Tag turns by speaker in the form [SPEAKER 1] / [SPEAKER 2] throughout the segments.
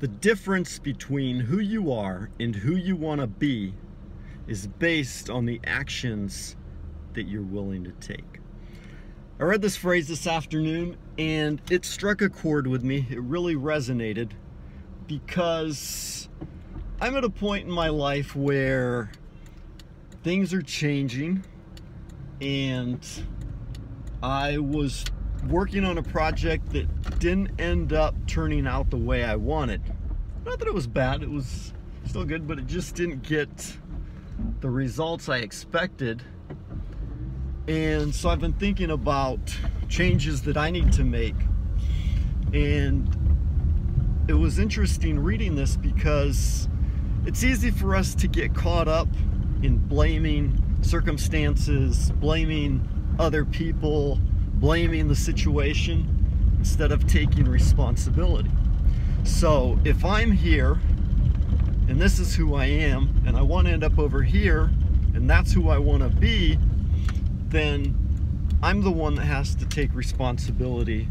[SPEAKER 1] The difference between who you are and who you want to be is based on the actions that you're willing to take. I read this phrase this afternoon and it struck a chord with me. It really resonated because I'm at a point in my life where things are changing, and I was working on a project that didn't end up turning out the way I wanted. Not that it was bad, it was still good, but it just didn't get the results I expected. And so I've been thinking about changes that I need to make. And it was interesting reading this because it's easy for us to get caught up in blaming circumstances, blaming other people, blaming the situation, instead of taking responsibility. So if I'm here and this is who I am and I want to end up over here and that's who I want to be, then I'm the one that has to take responsibility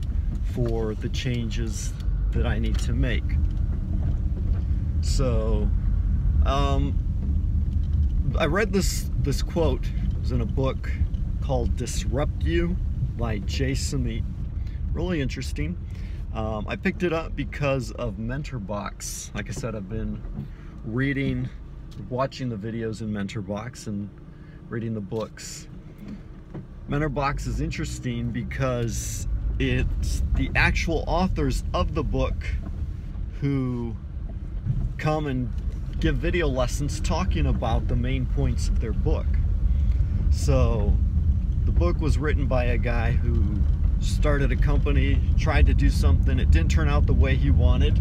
[SPEAKER 1] for the changes that I need to make. So I read this quote. It was in a book called Disrupt You by Jay Samit. Really interesting. I picked it up because of MentorBox. Like I said, I've been reading, watching the videos in MentorBox and reading the books. MentorBox is interesting because it's the actual authors of the book who come and give video lessons talking about the main points of their book. So the book was written by a guy who started a company, tried to do something, it didn't turn out the way he wanted.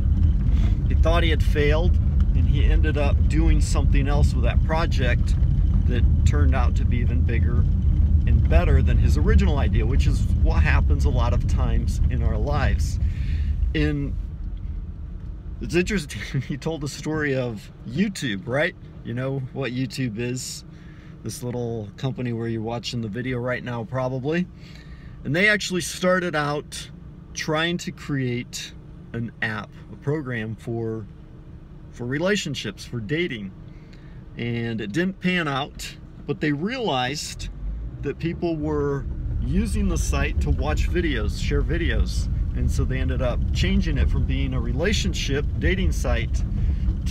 [SPEAKER 1] He thought he had failed, and he ended up doing something else with that project that turned out to be even bigger and better than his original idea, which is what happens a lot of times in our lives. It's interesting, he told the story of YouTube, right? You know what YouTube is, this little company where you're watching the video right now probably. And they actually started out trying to create an app, a program for relationships, for dating. And it didn't pan out, but they realized that people were using the site to watch videos, share videos. And so they ended up changing it from being a relationship dating site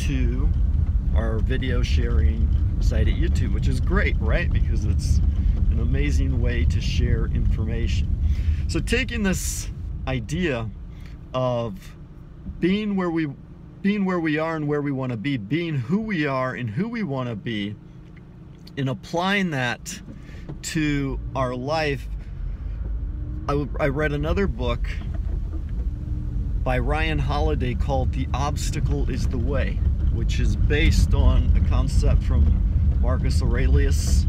[SPEAKER 1] to our video sharing site at YouTube, which is great, right? Because it's an amazing way to share information. So taking this idea of being where we are and where we want to be, being who we are and who we want to be, and applying that to our life, I read another book by Ryan Holiday called The Obstacle is the Way, which is based on a concept from Marcus Aurelius,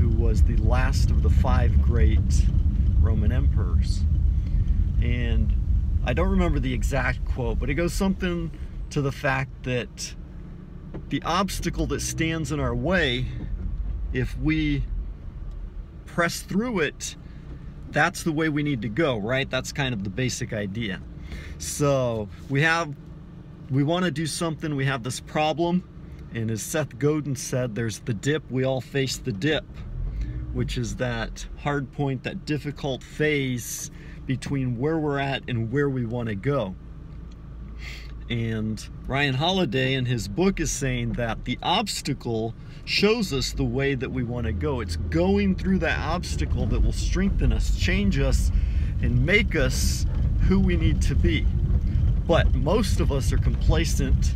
[SPEAKER 1] who was the last of the 5 great Roman emperors. And I don't remember the exact quote, but it goes something to the fact that the obstacle that stands in our way, if we press through it, that's the way we need to go, right? That's kind of the basic idea. So we want to do something, we have this problem, and as Seth Godin said, there's the dip, we all face the dip, which is that hard point, that difficult phase between where we're at and where we want to go. And Ryan Holiday in his book is saying that the obstacle shows us the way that we want to go. It's going through that obstacle that will strengthen us, change us, and make us who we need to be. But most of us are complacent,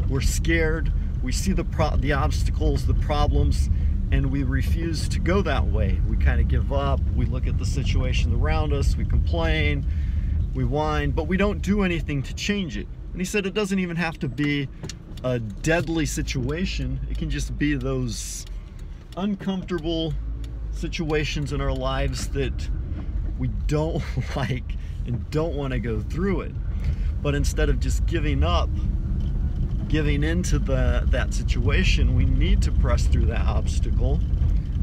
[SPEAKER 1] we're scared, we see the obstacles, the problems, and we refuse to go that way. We kind of give up, we look at the situation around us, we complain, we whine, but we don't do anything to change it. And he said it doesn't even have to be a deadly situation, it can just be those uncomfortable situations in our lives that we don't like and don't want to go through it. But instead of just giving up, giving into that situation, we need to press through that obstacle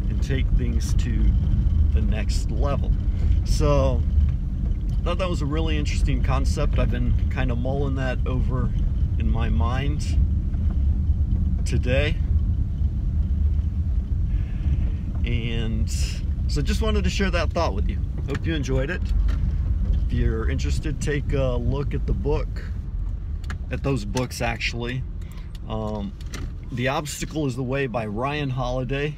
[SPEAKER 1] and take things to the next level. So I thought that was a really interesting concept. I've been kind of mulling that over in my mind today. And so just wanted to share that thought with you. Hope you enjoyed it. If you're interested, take a look at the book, at those books actually. The Obstacle is the Way by Ryan Holiday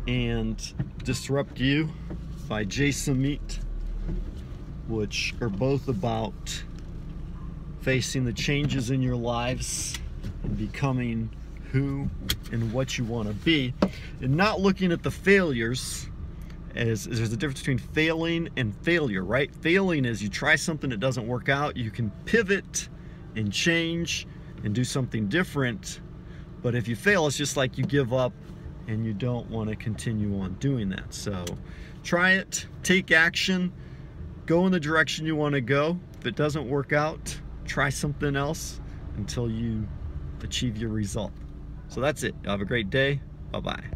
[SPEAKER 1] and Disrupt You by Jay Samit, which are both about facing the changes in your lives and becoming who and what you want to be, and not looking at the failures as there's a difference between failing and failure, right? Failing is you try something that doesn't work out, you can pivot and change and do something different. But if you fail, it's just like you give up and you don't want to continue on doing that. So try it, take action, go in the direction you want to go. If it doesn't work out, try something else until you achieve your result. So that's it. Have a great day. Bye-bye.